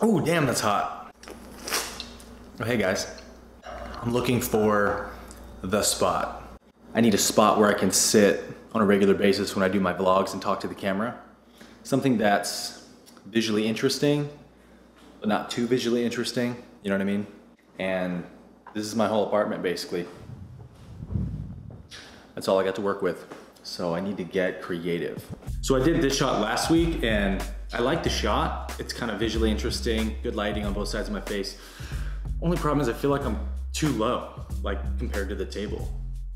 Oh, damn, that's hot. Oh, hey guys. I'm looking for the spot. I need a spot where I can sit on a regular basis when I do my vlogs and talk to the camera. Something that's visually interesting, but not too visually interesting, you know what I mean? And this is my whole apartment basically. That's all I got to work with. So I need to get creative. So I did this shot last week and I like the shot. It's kind of visually interesting, good lighting on both sides of my face. Only problem is I feel like I'm too low, like compared to the table.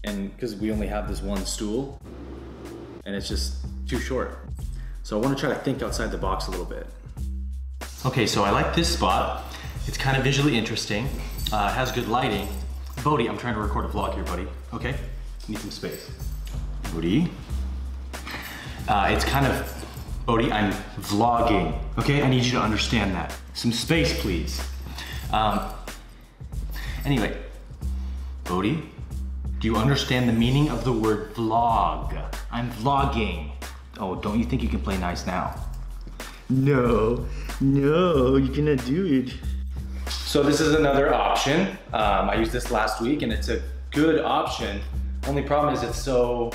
And because we only have this one stool and it's just too short. So I want to try to think outside the box a little bit. Okay, so I like this spot. It's kind of visually interesting. It has good lighting. Bodhi, I'm trying to record a vlog here, buddy. Okay, need some space. Bodhi. It's kind of, Bodhi, I'm vlogging. Okay, I need you to understand that. Some space, please. Anyway, Bodhi, do you understand the meaning of the word vlog? I'm vlogging. Oh, don't you think you can play nice now? No, you cannot do it. So this is another option. I used this last week and it's a good option. Only problem is it's so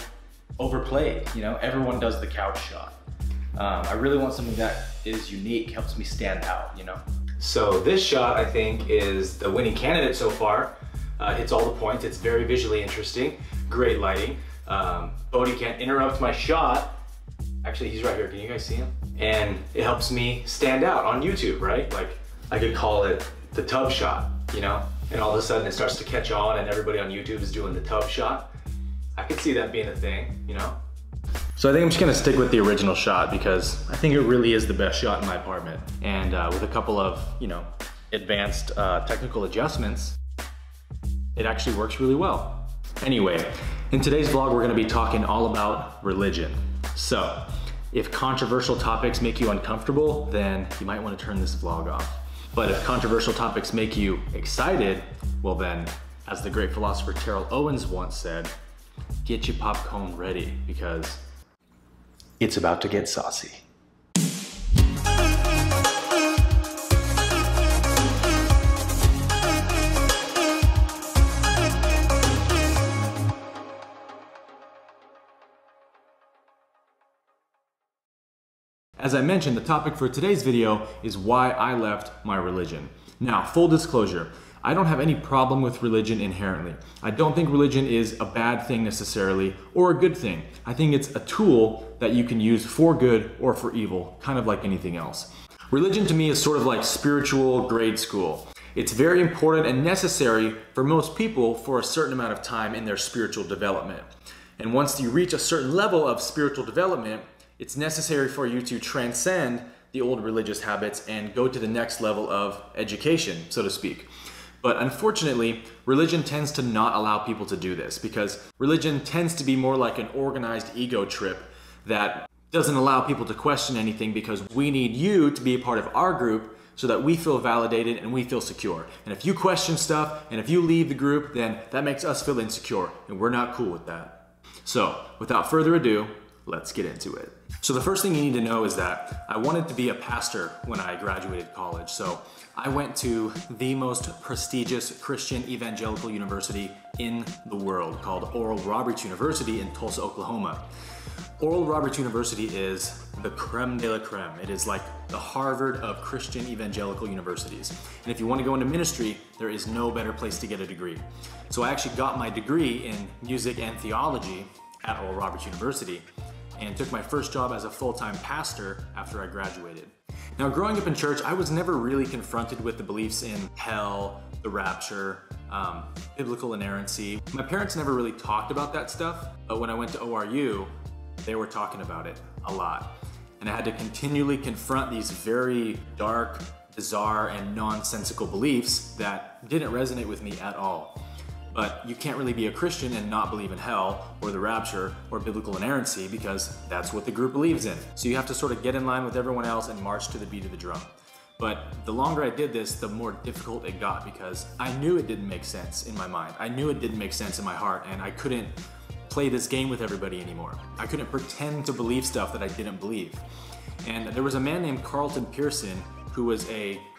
overplayed, you know? Everyone does the couch shot. I really want something that is unique, helps me stand out, you know? So this shot, I think, is the winning candidate so far. Hits all the points, it's very visually interesting, great lighting. Bodhi can't interrupt my shot. Actually, he's right here, can you guys see him? And it helps me stand out on YouTube, right? Like, I could call it the tub shot, you know? And all of a sudden it starts to catch on and everybody on YouTube is doing the tub shot. I could see that being a thing, you know? So I think I'm just gonna stick with the original shot because I think it really is the best shot in my apartment. And with a couple of, you know, advanced technical adjustments, it actually works really well. Anyway, in today's vlog, we're gonna be talking all about religion. So, if controversial topics make you uncomfortable, then you might want to turn this vlog off. But if controversial topics make you excited, well then, as the great philosopher Terrell Owens once said, get your popcorn ready because it's about to get saucy. As I mentioned, the topic for today's video is why I left my religion. Now, full disclosure, I don't have any problem with religion inherently. I don't think religion is a bad thing necessarily, or a good thing. I think it's a tool that you can use for good or for evil, kind of like anything else. Religion to me is sort of like spiritual grade school. It's very important and necessary for most people for a certain amount of time in their spiritual development. And once you reach a certain level of spiritual development, it's necessary for you to transcend the old religious habits and go to the next level of education, so to speak. But unfortunately, religion tends to not allow people to do this because religion tends to be more like an organized ego trip that doesn't allow people to question anything because we need you to be a part of our group so that we feel validated and we feel secure. And if you question stuff and if you leave the group, then that makes us feel insecure and we're not cool with that. So without further ado, let's get into it. So the first thing you need to know is that I wanted to be a pastor when I graduated college. So I went to the most prestigious Christian evangelical university in the world called Oral Roberts University in Tulsa, Oklahoma. Oral Roberts University is the creme de la creme. It is like the Harvard of Christian evangelical universities. And if you want to go into ministry, there is no better place to get a degree. So I actually got my degree in music and theology at Oral Roberts University and took my first job as a full-time pastor after I graduated. Now, growing up in church, I was never really confronted with the beliefs in hell, the rapture, biblical inerrancy. My parents never really talked about that stuff, but when I went to ORU, they were talking about it a lot. And I had to continually confront these very dark, bizarre, and nonsensical beliefs that didn't resonate with me at all. But you can't really be a Christian and not believe in hell or the rapture or biblical inerrancy because that's what the group believes in. So you have to sort of get in line with everyone else and march to the beat of the drum. But the longer I did this, the more difficult it got because I knew it didn't make sense in my mind. I knew it didn't make sense in my heart and I couldn't play this game with everybody anymore. I couldn't pretend to believe stuff that I didn't believe. And there was a man named Carlton Pearson who was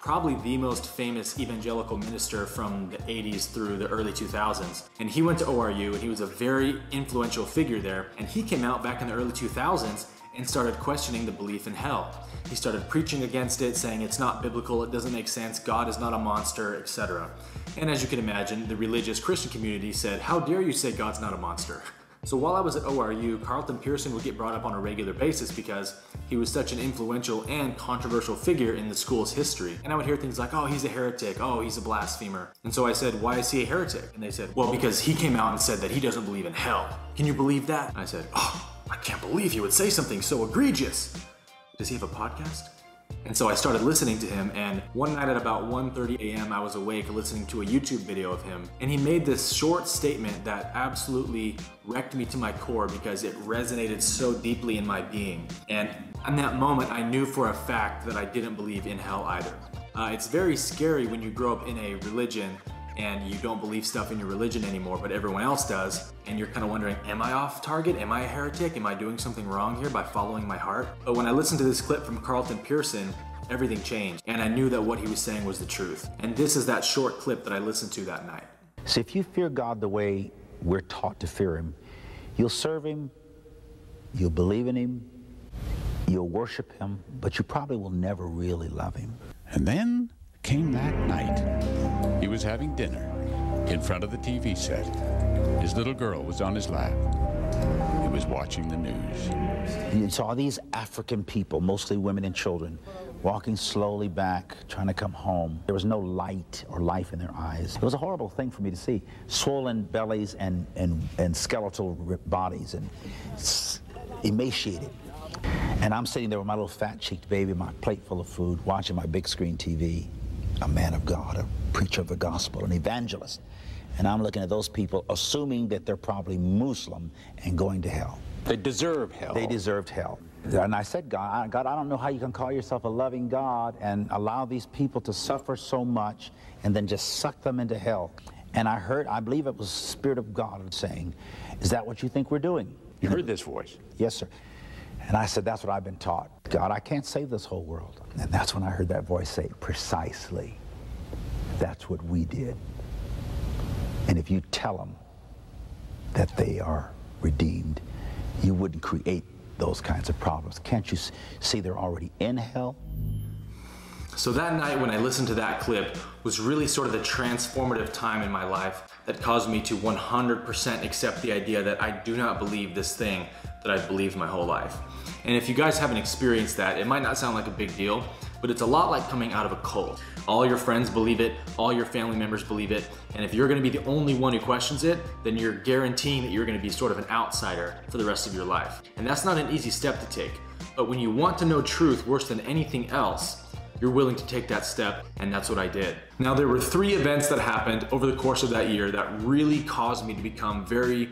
probably the most famous evangelical minister from the 80s through the early 2000s. And he went to ORU, and he was a very influential figure there. And he came out back in the early 2000s and started questioning the belief in hell. He started preaching against it, saying it's not biblical, it doesn't make sense, God is not a monster, etc. And as you can imagine, the religious Christian community said, how dare you say God's not a monster? So while I was at ORU, Carlton Pearson would get brought up on a regular basis because he was such an influential and controversial figure in the school's history. And I would hear things like, oh, he's a heretic, oh, he's a blasphemer. And so I said, why is he a heretic? And they said, well, because he came out and said that he doesn't believe in hell. Can you believe that? And I said, oh, I can't believe he would say something so egregious. Does he have a podcast? And so I started listening to him, and one night at about 1:30 a.m. I was awake listening to a YouTube video of him, and he made this short statement that absolutely wrecked me to my core because it resonated so deeply in my being. And in that moment, I knew for a fact that I didn't believe in hell either. It's very scary when you grow up in a religion and you don't believe stuff in your religion anymore, but everyone else does, and you're kind of wondering, am I off target? Am I a heretic? Am I doing something wrong here by following my heart? But when I listened to this clip from Carlton Pearson, everything changed, and I knew that what he was saying was the truth. And this is that short clip that I listened to that night. So if you fear God the way we're taught to fear him, you'll serve him, you'll believe in him, you'll worship him, but you probably will never really love him. And then came that night. He was having dinner in front of the TV set. His little girl was on his lap. He was watching the news. And you saw these African people, mostly women and children, walking slowly back, trying to come home. There was no light or life in their eyes. It was a horrible thing for me to see. Swollen bellies and skeletal bodies and emaciated. And I'm sitting there with my little fat-cheeked baby, my plate full of food, watching my big screen TV. A man of God, a preacher of the gospel, an evangelist. And I'm looking at those people, assuming that they're probably Muslim and going to hell. They deserve hell. They deserved hell. And I said, God, I don't know how you can call yourself a loving God and allow these people to suffer so much and then just suck them into hell. And I heard, I believe it was the Spirit of God saying, is that what you think we're doing? You heard this voice? Yes, sir. And I said, that's what I've been taught. God, I can't save this whole world. And that's when I heard that voice say, precisely, that's what we did. And if you tell them that they are redeemed, you wouldn't create those kinds of problems. Can't you see they're already in hell? So that night when I listened to that clip was really sort of the transformative time in my life that caused me to 100% accept the idea that I do not believe this thing that I've believed my whole life. And if you guys haven't experienced that, it might not sound like a big deal, but it's a lot like coming out of a cult. All your friends believe it, all your family members believe it, and if you're gonna be the only one who questions it, then you're guaranteeing that you're gonna be sort of an outsider for the rest of your life. And that's not an easy step to take. But when you want to know truth worse than anything else, you're willing to take that step, and that's what I did. Now, there were 3 events that happened over the course of that year that really caused me to become very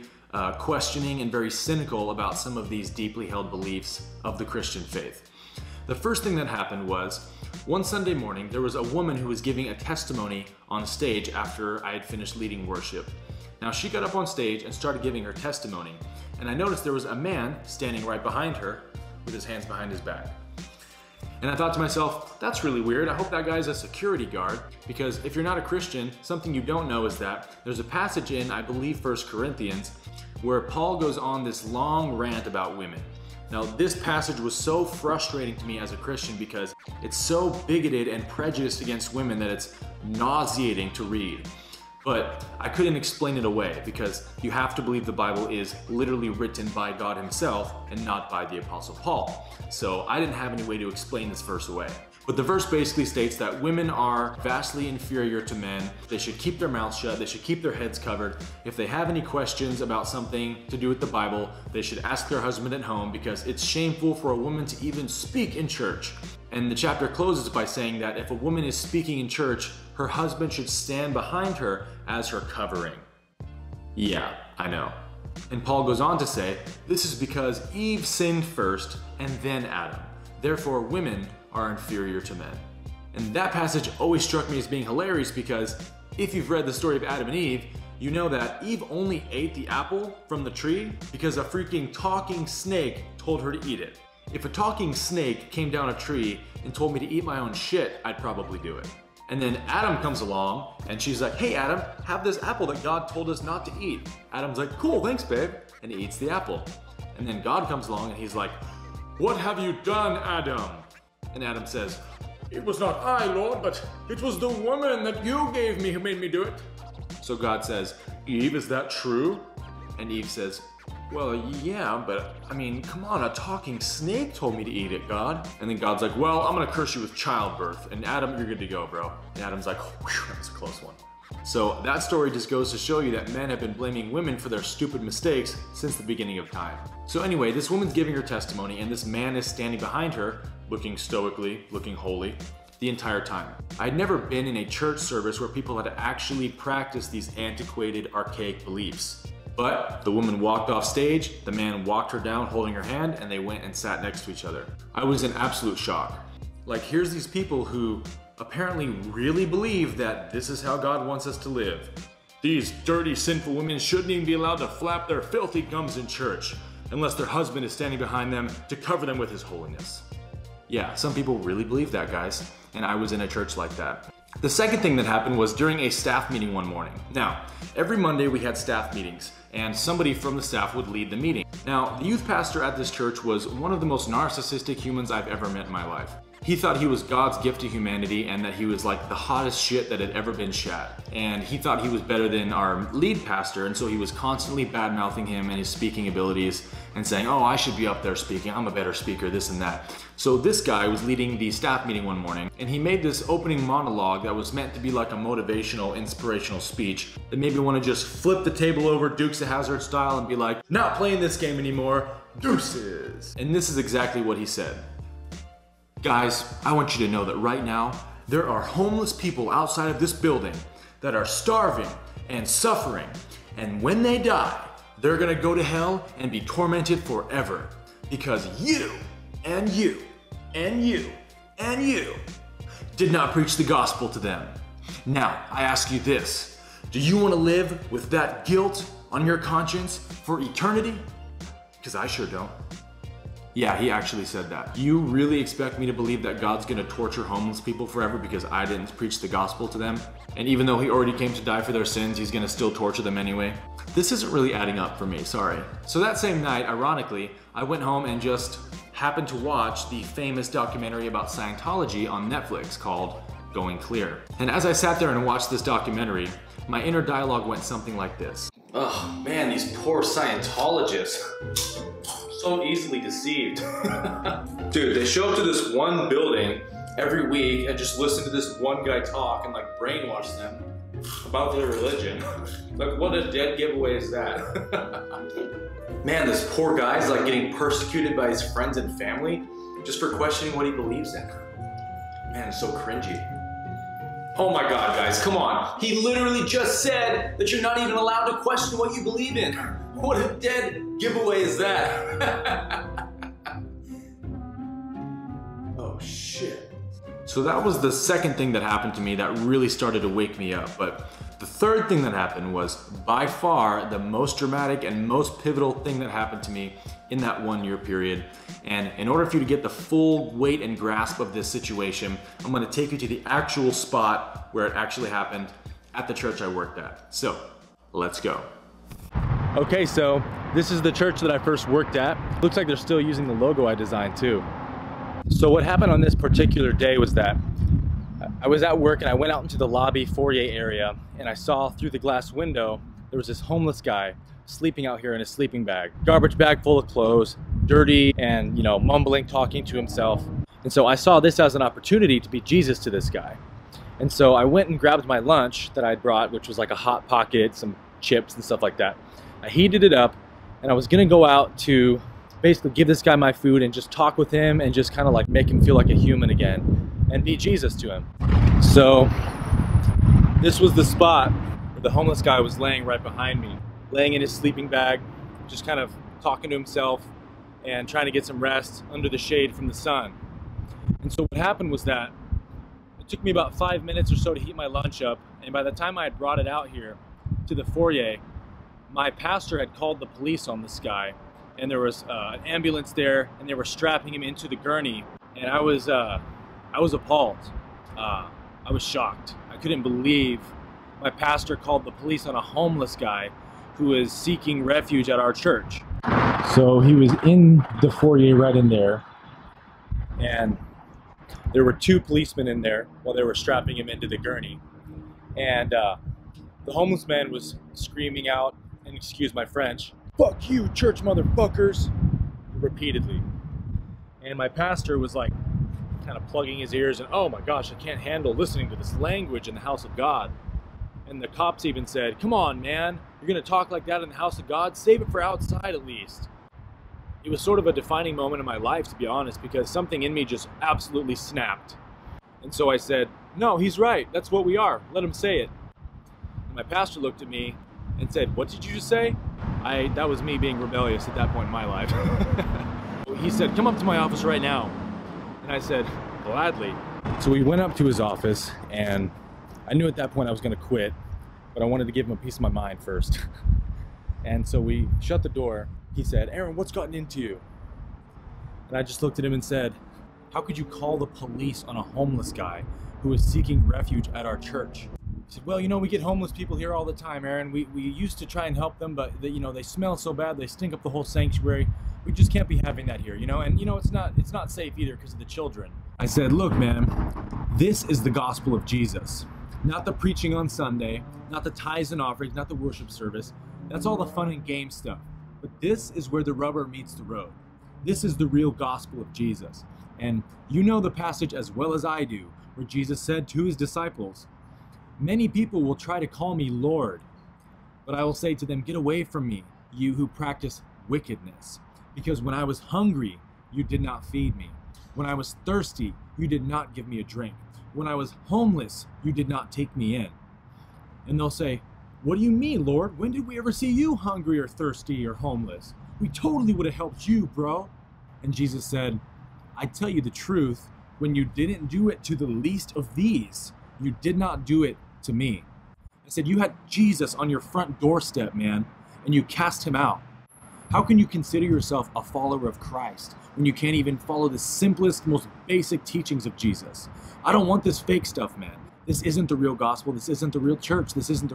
questioning and very cynical about some of these deeply held beliefs of the Christian faith. The first thing that happened was, one Sunday morning, there was a woman who was giving a testimony on stage after I had finished leading worship. Now, she got up on stage and started giving her testimony, and I noticed there was a man standing right behind her with his hands behind his back. And I thought to myself, that's really weird. I hope that guy's a security guard, because if you're not a Christian, something you don't know is that there's a passage in, I believe, 1 Corinthians, where Paul goes on this long rant about women. Now, this passage was so frustrating to me as a Christian because it's so bigoted and prejudiced against women that it's nauseating to read. But I couldn't explain it away because you have to believe the Bible is literally written by God himself and not by the Apostle Paul. So I didn't have any way to explain this verse away. But the verse basically states that women are vastly inferior to men. They should keep their mouths shut. They should keep their heads covered. If they have any questions about something to do with the Bible, they should ask their husband at home because it's shameful for a woman to even speak in church. And the chapter closes by saying that if a woman is speaking in church, her husband should stand behind her as her covering. Yeah, I know. And Paul goes on to say, this is because Eve sinned first and then Adam. Therefore, women are inferior to men. And that passage always struck me as being hilarious because if you've read the story of Adam and Eve, you know that Eve only ate the apple from the tree because a freaking talking snake told her to eat it. If a talking snake came down a tree and told me to eat my own shit, I'd probably do it. And then Adam comes along and she's like, hey Adam, have this apple that God told us not to eat. Adam's like, cool, thanks babe. And he eats the apple. And then God comes along and he's like, what have you done, Adam? And Adam says, it was not I, Lord, but it was the woman that you gave me who made me do it. So God says, Eve, is that true? And Eve says, well, yeah, but I mean, come on, a talking snake told me to eat it, God. And then God's like, well, I'm gonna curse you with childbirth. And Adam, you're good to go, bro. And Adam's like, whew, that was a close one. So that story just goes to show you that men have been blaming women for their stupid mistakes since the beginning of time. So anyway, this woman's giving her testimony and this man is standing behind her, looking stoically, looking holy, the entire time. I'd never been in a church service where people had actually practiced these antiquated, archaic beliefs. But the woman walked off stage, the man walked her down holding her hand, and they went and sat next to each other. I was in absolute shock. Like, here's these people who apparently really believe that this is how God wants us to live. These dirty, sinful women shouldn't even be allowed to flap their filthy gums in church unless their husband is standing behind them to cover them with his holiness. Yeah, some people really believe that, guys, and I was in a church like that. The second thing that happened was during a staff meeting one morning. Now, every Monday we had staff meetings, and somebody from the staff would lead the meeting. Now, the youth pastor at this church was one of the most narcissistic humans I've ever met in my life. He thought he was God's gift to humanity and that he was like the hottest shit that had ever been shat. And he thought he was better than our lead pastor, and so he was constantly bad-mouthing him and his speaking abilities and saying, oh, I should be up there speaking, I'm a better speaker, this and that. So this guy was leading the staff meeting one morning, and he made this opening monologue that was meant to be like a motivational, inspirational speech that made me want to just flip the table over Dukes of Hazzard style and be like, not playing this game anymore, deuces. And this is exactly what he said. Guys, I want you to know that right now, there are homeless people outside of this building that are starving and suffering, and when they die, they're gonna go to hell and be tormented forever because you and you and you and you did not preach the gospel to them. Now, I ask you this, do you want to live with that guilt on your conscience for eternity? Because I sure don't. Yeah, he actually said that. You really expect me to believe that God's gonna torture homeless people forever because I didn't preach the gospel to them? And even though he already came to die for their sins, he's gonna still torture them anyway? This isn't really adding up for me, sorry. So that same night, ironically, I went home and just happened to watch the famous documentary about Scientology on Netflix called Going Clear. And as I sat there and watched this documentary, my inner dialogue went something like this. Oh man, these poor Scientologists. So easily deceived. Dude, they show up to this one building every week and just listen to this one guy talk and like brainwash them about their religion. Like, what a dead giveaway is that? Man, this poor guy's like getting persecuted by his friends and family just for questioning what he believes in. Man, it's so cringy. Oh my God, guys, come on. He literally just said that you're not even allowed to question what you believe in. What a dead giveaway is that? Oh shit. So that was the second thing that happened to me that really started to wake me up. But the third thing that happened was by far the most dramatic and most pivotal thing that happened to me in that 1 year period. And in order for you to get the full weight and grasp of this situation, I'm gonna take you to the actual spot where it actually happened at the church I worked at. So let's go. Okay, so this is the church that I first worked at. Looks like they're still using the logo I designed too. So what happened on this particular day was that I was at work and I went out into the lobby foyer area and I saw through the glass window there was this homeless guy sleeping out here in a sleeping bag. Garbage bag full of clothes, dirty and, you know, mumbling, talking to himself. And so I saw this as an opportunity to be Jesus to this guy. And so I went and grabbed my lunch that I'd brought, which was like a Hot Pocket, some chips and stuff like that. I heated it up and I was gonna go out to basically give this guy my food and just talk with him and just kind of like make him feel like a human again and be Jesus to him. So this was the spot where the homeless guy was laying right behind me, laying in his sleeping bag, just kind of talking to himself and trying to get some rest under the shade from the sun. And so what happened was that it took me about 5 minutes or so to heat my lunch up, and by the time I had brought it out here to the foyer, my pastor had called the police on this guy and there was an ambulance there, and they were strapping him into the gurney, and I was appalled. I was shocked. I couldn't believe my pastor called the police on a homeless guy who was seeking refuge at our church. So he was in the foyer right in there, and there were 2 policemen in there while they were strapping him into the gurney. And the homeless man was screaming out, and excuse my French, "Fuck you, church motherfuckers," repeatedly. And my pastor was like kind of plugging his ears and, "Oh my gosh, I can't handle listening to this language in the house of God." And the cops even said, "Come on, man, you're gonna talk like that in the house of God? Save it for outside at least." It was sort of a defining moment in my life, to be honest, because something in me just absolutely snapped. And so I said, "No, he's right. That's what we are. Let him say it." And my pastor looked at me and said, "What did you just say?" That was me being rebellious at that point in my life. He said, "Come up to my office right now." And I said, "Gladly." So we went up to his office, and I knew at that point I was going to quit, but I wanted to give him a piece of my mind first. And so we shut the door. He said, "Aaron, what's gotten into you?" And I just looked at him and said, "How could you call the police on a homeless guy who is seeking refuge at our church?" He said, "Well, you know, we get homeless people here all the time, Aaron. We used to try and help them, but they smell so bad, they stink up the whole sanctuary. We just can't be having that here, you know? And it's not safe either because of the children." I said, "Look, man, this is the gospel of Jesus. Not the preaching on Sunday, not the tithes and offerings, not the worship service. That's all the fun and game stuff. But this is where the rubber meets the road. This is the real gospel of Jesus. And you know the passage as well as I do, where Jesus said to his disciples, 'Many people will try to call me Lord, but I will say to them, get away from me, you who practice wickedness. Because when I was hungry, you did not feed me. When I was thirsty, you did not give me a drink. When I was homeless, you did not take me in.' And they'll say, 'What do you mean, Lord? When did we ever see you hungry or thirsty or homeless? We totally would have helped you, bro.' And Jesus said, 'I tell you the truth, when you didn't do it to the least of these, you did not do it to me.' I said, you had Jesus on your front doorstep, man, and you cast him out. How can you consider yourself a follower of Christ when you can't even follow the simplest, most basic teachings of Jesus? I don't want this fake stuff, man. This isn't the real gospel. This isn't the real church. This isn't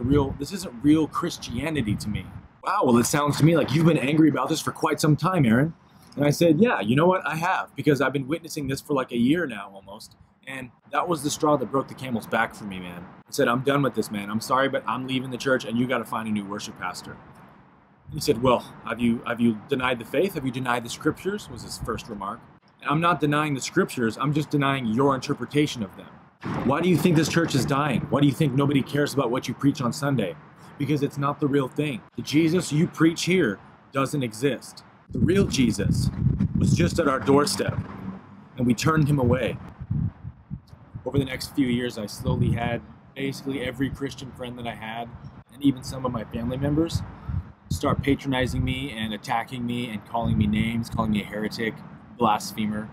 real Christianity to me." "Wow, well, it sounds to me like you've been angry about this for quite some time, Aaron." And I said, "Yeah, you know what? I have, because I've been witnessing this for like a year now almost. And that was the straw that broke the camel's back for me, man." I said, "I'm done with this, man. I'm sorry, but I'm leaving the church and you got to find a new worship pastor." He said, "Well, have you denied the faith? Have you denied the scriptures?" was his first remark. And I'm not denying the scriptures. I'm just denying your interpretation of them. Why do you think this church is dying? Why do you think nobody cares about what you preach on Sunday? Because it's not the real thing. The Jesus you preach here doesn't exist. The real Jesus was just at our doorstep, and we turned him away. Over the next few years, I slowly had basically every Christian friend that I had, and even some of my family members, start patronizing me and attacking me and calling me names, calling me a heretic, blasphemer.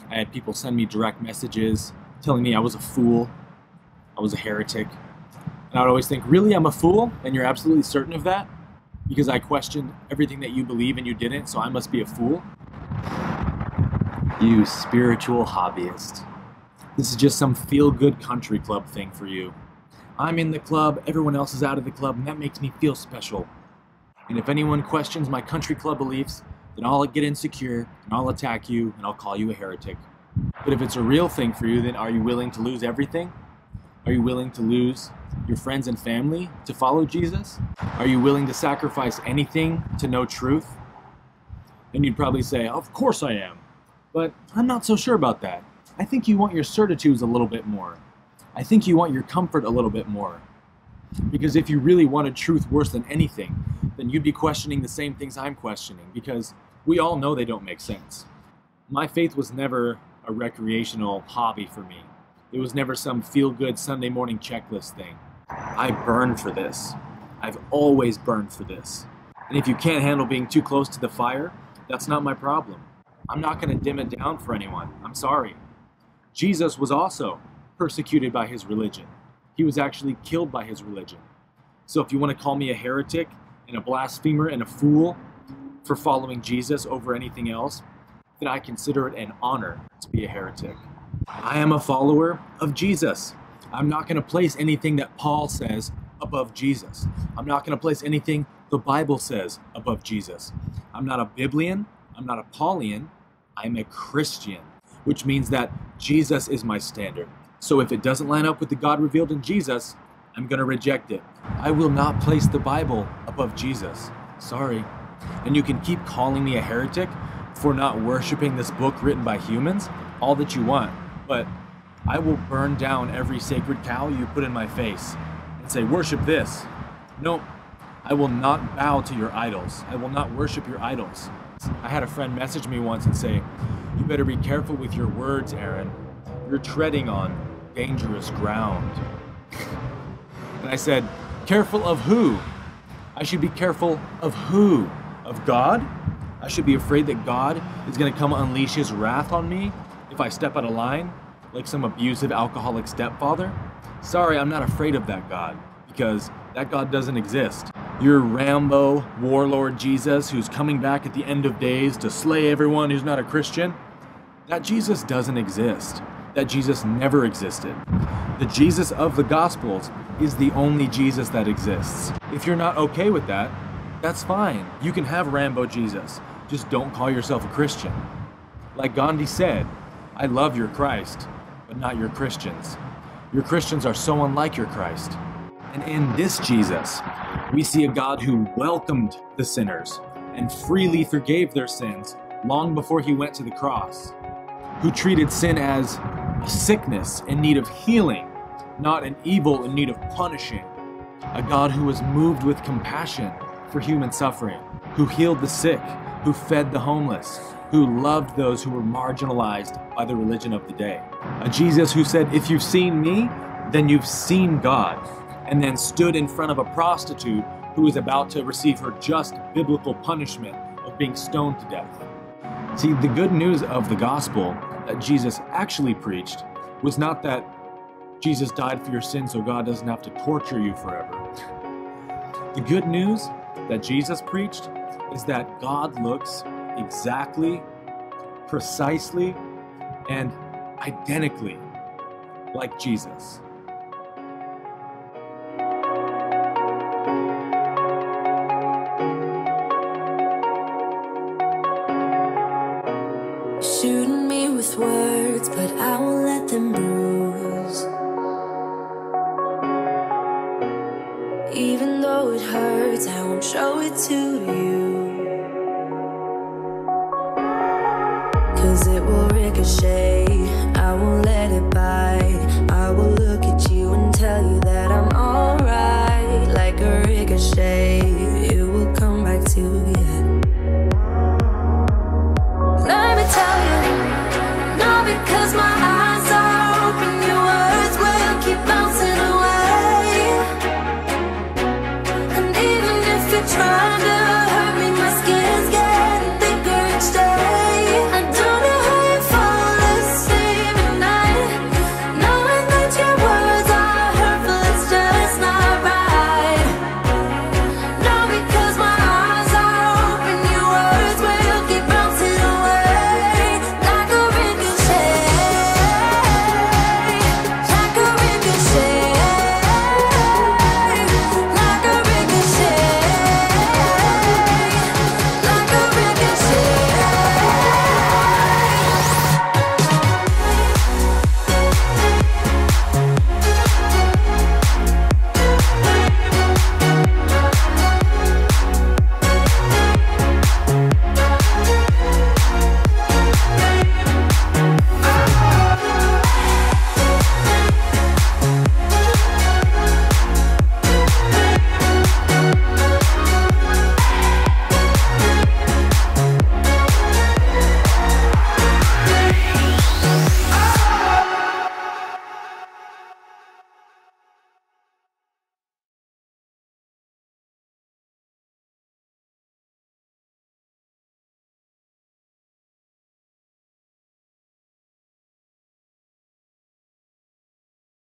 I had people send me direct messages telling me I was a fool, I was a heretic. And I would always think, really, I'm a fool? And you're absolutely certain of that? Because I questioned everything that you believe and you didn't, so I must be a fool? You spiritual hobbyist. This is just some feel-good country club thing for you. I'm in the club, everyone else is out of the club, and that makes me feel special. And if anyone questions my country club beliefs, then I'll get insecure, and I'll attack you, and I'll call you a heretic. But if it's a real thing for you, then are you willing to lose everything? Are you willing to lose your friends and family to follow Jesus? Are you willing to sacrifice anything to know truth? And you'd probably say, of course I am. But I'm not so sure about that. I think you want your certitudes a little bit more. I think you want your comfort a little bit more. Because if you really wanted truth worse than anything, then you'd be questioning the same things I'm questioning, because we all know they don't make sense. My faith was never a recreational hobby for me. It was never some feel-good Sunday morning checklist thing. I burn for this. I've always burned for this. And if you can't handle being too close to the fire, that's not my problem. I'm not going to dim it down for anyone. I'm sorry. Jesus was also persecuted by his religion. He was actually killed by his religion. So if you want to call me a heretic and a blasphemer and a fool, for following Jesus over anything else, then I consider it an honor to be a heretic. I am a follower of Jesus. I'm not going to place anything that Paul says above Jesus. I'm not going to place anything the Bible says above Jesus. I'm not a Biblian. I'm not a Paulian. I'm a Christian, which means that Jesus is my standard. So if it doesn't line up with the God revealed in Jesus, I'm going to reject it. I will not place the Bible above Jesus. Sorry. And you can keep calling me a heretic for not worshiping this book written by humans all that you want, but I will burn down every sacred cow you put in my face and say, worship this. No, I will not bow to your idols. I will not worship your idols. I had a friend message me once and say, you better be careful with your words, Aaron. You're treading on dangerous ground. And I said, careful of who? I should be careful of who? Of God? I should be afraid that God is going to come unleash his wrath on me if I step out of line, like some abusive alcoholic stepfather? Sorry, I'm not afraid of that God, because that God doesn't exist. Your Rambo warlord Jesus who's coming back at the end of days to slay everyone who's not a Christian, that Jesus doesn't exist. That Jesus never existed. The Jesus of the Gospels is the only Jesus that exists. If you're not okay with that, that's fine. You can have Rambo Jesus. Just don't call yourself a Christian. Like Gandhi said, I love your Christ, but not your Christians. Your Christians are so unlike your Christ. And in this Jesus, we see a God who welcomed the sinners and freely forgave their sins long before he went to the cross, who treated sin as a sickness in need of healing, not an evil in need of punishing, a God who was moved with compassion for human suffering, who healed the sick, who fed the homeless, who loved those who were marginalized by the religion of the day. A Jesus who said, if you've seen me, then you've seen God, and then stood in front of a prostitute who was about to receive her just biblical punishment of being stoned to death. See, the good news of the gospel that Jesus actually preached was not that Jesus died for your sins so God doesn't have to torture you forever. The good news that Jesus preached is that God looks exactly, precisely, and identically like Jesus. Shooting me with words, but I won't let them bruise. Even though it hurts, I won't show it to you.